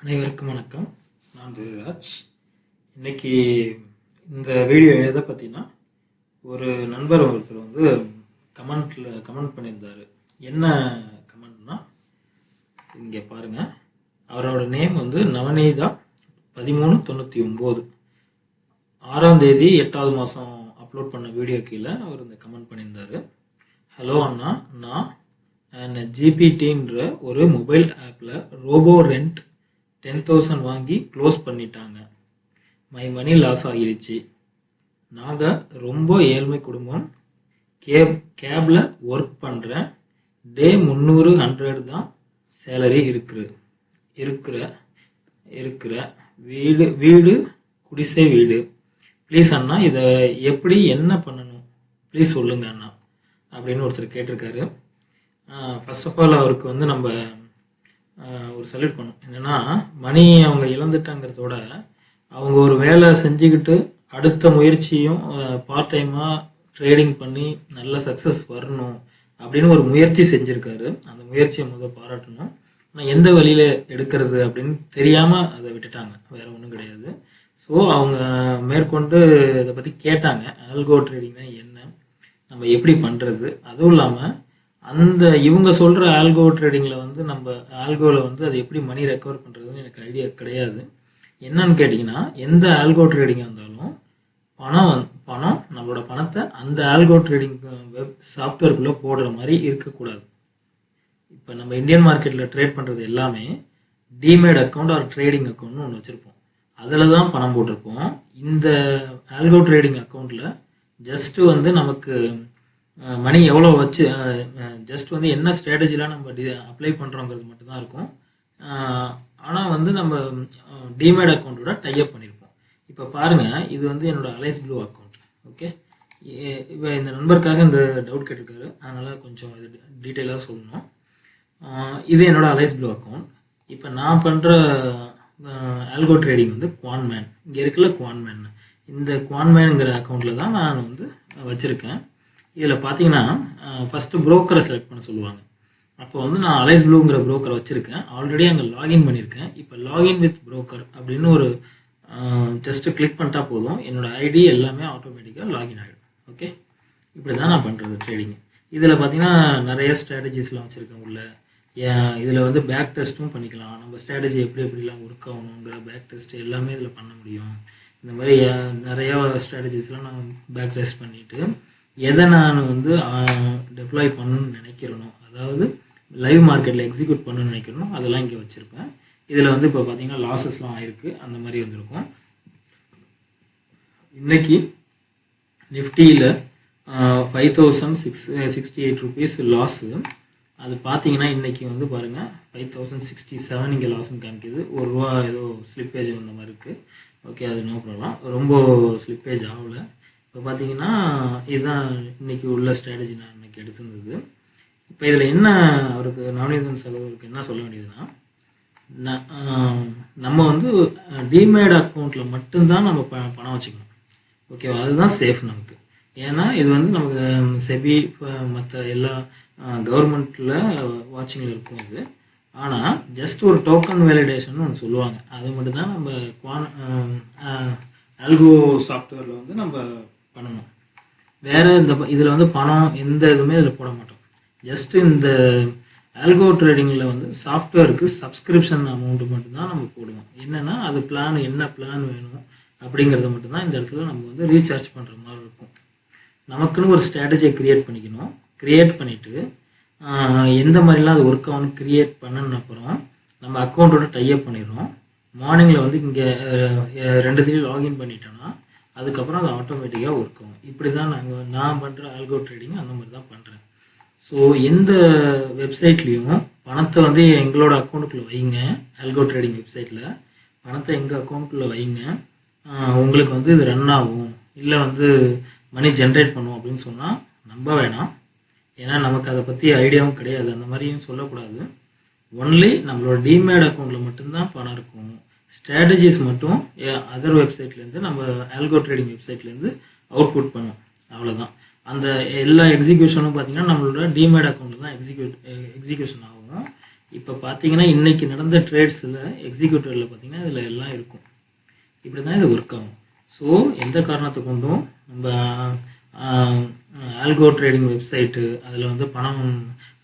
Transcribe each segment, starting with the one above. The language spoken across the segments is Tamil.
அனைவருக்கும் வணக்கம். நான் வீரராஜ். இன்னைக்கு இந்த வீடியோ எதை பற்றினா, ஒரு நண்பர் ஒருத்தர் வந்து கமெண்ட் பண்ணியிருந்தார். என்ன கமெண்ட்னா, இங்கே பாருங்கள். அவரோட நேம் வந்து நவநீதா 1399. 6ஆம் தேதி 8வது மாதம் அப்லோட் பண்ண வீடியோ கீழே அவர் இந்த கமெண்ட் பண்ணியிருந்தார். ஹலோ அண்ணா, நான் ஜிபிடின்ற ஒரு மொபைல் ஆப்பில் ரோபோ ரெண்ட் 10,000 வாங்கி க்ளோஸ் பண்ணிட்டாங்க. மை மணி லாஸ் ஆகிடுச்சு. நாங்கள் ரொம்ப ஏழ்மை குடும்பம். கேபில் ஒர்க் பண்ணுறேன். டே 300 தான் சேலரி இருக்கிற வீடு குடிசை வீடு. ப்ளீஸ் அண்ணா, இதை எப்படி என்ன பண்ணணும் ப்ளீஸ் சொல்லுங்க அண்ணா அப்படின்னு ஒருத்தர் கேட்டிருக்காரு. ஃபர்ஸ்ட் ஆஃப் ஆல் அவருக்கு வந்து நம்ம ஒரு சல்யூட் பண்ணும். என்னென்னா, மணி அவங்க இழந்துட்டாங்கிறதோட அவங்க ஒரு வேலை செஞ்சுக்கிட்டு அடுத்த முயற்சியும் பார்ட் டைமாக ட்ரேடிங் பண்ணி நல்ல சக்ஸஸ் வரணும் அப்படின்னு ஒரு முயற்சி செஞ்சுருக்காரு. அந்த முயற்சியை பாராட்டணும். ஆனால் எந்த வழியில் எடுக்கிறது அப்படின்னு தெரியாமல் அதை விட்டுட்டாங்க, வேறு ஒன்றும் கிடையாது. ஸோ அவங்க மேற்கொண்டு இதை பற்றி கேட்டாங்க. ஆல்கோ ட்ரேடிங்னா என்ன, நம்ம எப்படி பண்ணுறது, அதுவும் இல்லாமல் இவங்க சொல்கிற ஆல்கோ ட்ரேடிங்கில் வந்து நம்ம ஆல்கோவில் வந்து அது எப்படி மணி ரெக்கவர் பண்ணுறதுன்னு எனக்கு ஐடியா கிடையாது. என்னன்னு கேட்டிங்கன்னா, எந்த ஆல்கோ ட்ரேடிங்காக இருந்தாலும் பணம் நம்மளோட பணத்தை அந்த ஆல்கோ ட்ரேடிங் சாஃப்ட்வேருக்குள்ளே போடுற மாதிரி இருக்கக்கூடாது. இப்போ நம்ம இந்தியன் மார்க்கெட்டில் ட்ரேட் பண்ணுறது எல்லாமே டிமேட் அக்கௌண்ட் ஆர் ட்ரேடிங் அக்கௌண்ட்னு ஒன்று வச்சுருப்போம். அதில் தான் பணம் போட்டிருப்போம். இந்த ஆல்கோ ட்ரேடிங் அக்கௌண்ட்டில் ஜஸ்ட்டு வந்து நமக்கு மணி எவ்வளோ வச்சு ஜஸ்ட் வந்து என்ன ஸ்ட்ராட்டஜிலாம் நம்ம அப்ளை பண்ணுறோங்கிறது மட்டும்தான் இருக்கும். ஆனால் வந்து நம்ம டிமேட் அக்கௌண்ட்டோட டைப் பண்ணியிருப்போம். இப்போ பாருங்கள், இது வந்து என்னோட அலைஸ் ப்ளூ அக்கௌண்ட். ஓகே, இப்போ இந்த நண்பருக்காக இந்த டவுட் கேட்டிருக்காரு, அதனால் கொஞ்சம் இது டீட்டெயிலாக சொல்லணும். இது என்னோட அலைஸ் ப்ளூ அக்கௌண்ட். இப்போ நான் பண்ணுற ஆல்கோ ட்ரேடிங் வந்து குவான்மேன். இங்கே இருக்குல்ல குவான்மேன், இந்த குவான்மேனுங்கிற அக்கௌண்ட்டில் தான் நான் வந்து வச்சுருக்கேன். இதில் பார்த்தீங்கன்னா ஃபஸ்ட்டு ப்ரோக்கரை செலக்ட் பண்ண சொல்லுவாங்க. அப்போ வந்து நான் அலைஸ் ப்ளூங்கிற ப்ரோக்கரை வச்சுருக்கேன். ஆல்ரெடி அங்கே லாகின் பண்ணியிருக்கேன். இப்போ லாகின் வித் ப்ரோக்கர் அப்படின்னு ஒரு ஜஸ்ட்டு கிளிக் பண்ணிட்டா போதும், என்னோடய ஐடி எல்லாமே ஆட்டோமேட்டிக்காக லாகின் ஆகிடும். ஓகே, இப்படி தான் நான் பண்ணுறது ட்ரேடிங். இதில் பார்த்தீங்கன்னா நிறைய ஸ்ட்ராட்டஜிஸ்லாம் வச்சுருக்கேன் உள்ள. இதில் வந்து பேக் டெஸ்ட்டும் பண்ணிக்கலாம். நம்ம ஸ்ட்ராட்டஜி எப்படிலாம் ஒர்க் ஆகணுங்கிற பேக் டெஸ்ட் எல்லாமே இதில் பண்ண முடியும். இந்த மாதிரி நிறையா ஸ்ட்ராட்டஜிஸ்லாம் நான் பேக் டெஸ்ட் பண்ணிவிட்டு எதை நான் வந்து டெப்ளாய் பண்ணணும்னு நினைக்கிறேனோ, அதாவது லைவ் மார்க்கெட்டில் எக்ஸிக்யூட் பண்ணணும்னு நினைக்கிறேனோ அதெல்லாம் இங்கே வச்சுருப்பேன். இதில் வந்து இப்போ பார்த்தீங்கன்னா லாஸஸ்லாம் ஆயிருக்கு, அந்த மாதிரி வந்திருக்கும். இன்னைக்கு நிஃப்டியில் 5,668 ருபீஸ் லாஸு. அது பார்த்தீங்கன்னா இன்றைக்கி வந்து பாருங்கள் 5,067 இங்கே லாஸ்ன்னு காமிக்குது. ₹1 ஏதோ ஸ்லிப்பேஜ் வந்த மாதிரி இருக்குது. ஓகே, அது நோ ப்ராப்ளம், ரொம்ப ஸ்லிப்பேஜ் ஆகலை. இப்போ பார்த்தீங்கன்னா இதுதான் இன்றைக்கி உள்ள ஸ்ட்ராட்டஜி நான் இன்றைக்கி எடுத்திருந்தது. இப்போ இதில் என்ன அவருக்கு நவநீதன் சகோதரருக்கு என்ன சொல்ல வேண்டியதுன்னா, நம்ம வந்து டிமேட் அக்கௌண்ட்டில் மட்டும்தான் நம்ம பணம் வச்சுக்கணும். ஓகேவா, அதுதான் சேஃப் நமக்கு. ஏன்னா இது வந்து நமக்கு செபி மற்ற எல்லா கவர்மெண்ட்டில் வாட்சிங்கில் இருக்கும் இது. ஆனால் ஜஸ்ட் ஒரு டோக்கன் வேலிடேஷன் ஒன்று சொல்லுவாங்க, அது மட்டும்தான் நம்ம ஆல்கோ சாஃப்ட்வேரில் வந்து நம்ம பண்ணணும். வேறு இதில் வந்து பணம் எந்த இதுவுமே இதில் போட மாட்டோம். ஜஸ்ட்டு இந்த ஆல்கோ ட்ரேடிங்கில் வந்து சாஃப்ட்வேருக்கு சப்ஸ்கிரிப்ஷன் அமௌண்ட்டு மட்டும்தான் நம்ம போடுவோம். என்னென்னா அது என்ன பிளான் வேணும் அப்படிங்கிறத மட்டும்தான் இந்த இடத்துல நம்ம வந்து ரீசார்ஜ் பண்ணுற மாதிரி இருக்கும். நமக்குன்னு ஒரு ஸ்ட்ராட்டஜியை க்ரியேட் பண்ணிக்கணும். க்ரியேட் பண்ணிவிட்டு எந்த மாதிரிலாம் அது ஒர்க் ஆகணும் க்ரியேட் பண்ணணுன்னு அப்புறம் நம்ம அக்கௌண்ட்டோட டைப் பண்ணிடுறோம். மார்னிங்கில் வந்து இங்கே 2 லாகின் பண்ணிட்டோன்னா அதுக்கப்புறம் அது ஆட்டோமேட்டிக்காக ஒர்க் ஆகும். இப்படி தான் நான் பண்ணுற ஆல்கோ ட்ரேடிங் அந்த மாதிரி தான் பண்ணுறேன். ஸோ எந்த வெப்சைட்லேயும் பணத்தை வந்து எங்களோட அக்கௌண்ட்டுக்குள்ளே வைங்க. ஆல்கோ ட்ரேடிங் வெப்சைட்டில் பணத்தை எங்கள் அக்கௌண்ட்டில் வைங்க, உங்களுக்கு வந்து இது ரன் ஆகும், இல்லை வந்து மணி ஜென்ரேட் பண்ணுவோம் அப்படின்னு சொன்னால் நம்ப வேணாம். ஏன்னா நமக்கு அதை பற்றி ஐடியாவும் கிடையாது, அந்த மாதிரியும் சொல்லக்கூடாது. ஒன்லி நம்மளோட டிமேட் அக்கௌண்ட்டில் மட்டும்தான் பணம் இருக்கும். ஸ்ட்ராட்டஜிஸ் மட்டும் அதர் வெப்சைட்லேருந்து நம்ம ஆல்கோ ட்ரேடிங் வெப்சைட்லேருந்து அவுட்புட் பண்ணும், அவ்வளோதான். அந்த எல்லா எக்ஸிக்யூஷனும் பார்த்தீங்கன்னா நம்மளோட டிமேட் அக்கௌண்ட்டில் தான் எக்ஸிக்யூஷன் ஆகும். இப்போ பார்த்தீங்கன்னா இன்றைக்கி நடந்த ட்ரேட்ஸில் எக்ஸிக்யூட்டிவில் பார்த்தீங்கன்னா இதில் எல்லாம் இருக்கும். இப்படி தான் இது ஒர்க் ஆகும். ஸோ எந்த காரணத்தை கொண்டும் நம்ம ஆல்கோ ட்ரேடிங் வெப்சைட்டு அதில் வந்து பணம்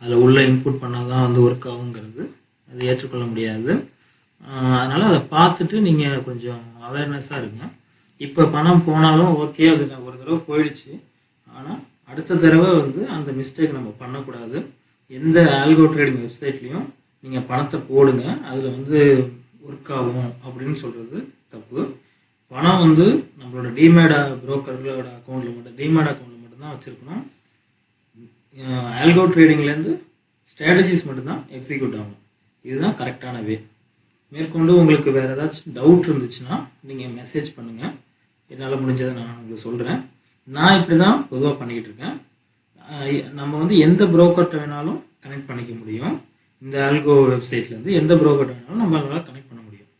அதில் உள்ள இன்புட் பண்ணால் தான் வந்து ஒர்க் ஆகுங்கிறது அது ஏற்றுக்கொள்ள முடியாது. அதனால் அதை பார்த்துட்டு நீங்கள் கொஞ்சம் அவேர்னஸாக இருங்க. இப்போ பணம் போனாலும் ஓகே, அது ஒரு தடவை போயிடுச்சு. ஆனால் அடுத்த தடவை வந்து அந்த மிஸ்டேக் நம்ம பண்ணக்கூடாது. எந்த ஆல்கோ ட்ரேடிங் வெப்சைட்லேயும் நீங்கள் பணத்தை போடுங்க, அதில் வந்து ஒர்க் ஆகும் அப்படின்னு சொல்கிறது தப்பு. பணம் வந்து நம்மளோட டிமேட் புரோக்கர்களோட அக்கௌண்ட்டில் மட்டும்தான் வச்சுருக்கணும். ஆல்கோ ட்ரேடிங்லேருந்து ஸ்ட்ராட்டஜிஸ் மட்டும்தான் எக்ஸிக்யூட் ஆகும். இதுதான் கரெக்டான வே. மேற்கொண்டு உங்களுக்கு வேறு ஏதாச்சும் டவுட் இருந்துச்சுன்னா நீங்கள் மெசேஜ் பண்ணுங்கள். என்னால் முடிஞ்சதை நான் உங்களுக்கு சொல்கிறேன். நான் இப்படி தான் பொதுவாக பண்ணிக்கிட்டு இருக்கேன். நம்ம வந்து எந்த புரோக்கர்கிட்ட வேணாலும் கனெக்ட் பண்ணிக்க முடியும். இந்த ஆல்கோ வெப்சைட்லேருந்து எந்த புரோக்கர்கிட்ட வேணாலும் நம்மளால் கனெக்ட் பண்ண முடியும்.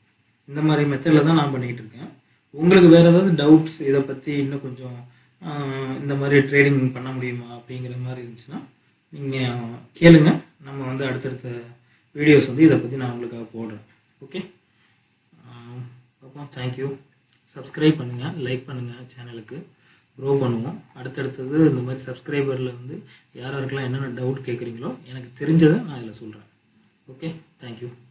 இந்த மாதிரி மெத்தடில் தான் நான் பண்ணிக்கிட்டு இருக்கேன். உங்களுக்கு வேறு ஏதாவது டவுட்ஸ் இதை பற்றி இன்னும் கொஞ்சம் இந்த மாதிரி ட்ரேடிங் பண்ண முடியுமா அப்படிங்கிற மாதிரி இருந்துச்சுன்னா நீங்கள் கேளுங்க. நம்ம வந்து அடுத்தடுத்த வீடியோஸ் வந்து இதை பற்றி நான் உங்களுக்காக போடுறேன். ஓகே, பார்ப்போம். தேங்க்யூ. சப்ஸ்கிரைப் பண்ணுங்கள், லைக் பண்ணுங்கள், சேனலுக்கு க்ரோ பண்ணுவோம். அடுத்தடுத்தது இந்த மாதிரி சப்ஸ்கிரைபரில் வந்து யார் யாருக்கெல்லாம் என்னென்ன டவுட் கேட்குறீங்களோ எனக்கு தெரிஞ்சதை நான் இதில் சொல்கிறேன். Okay, thank you.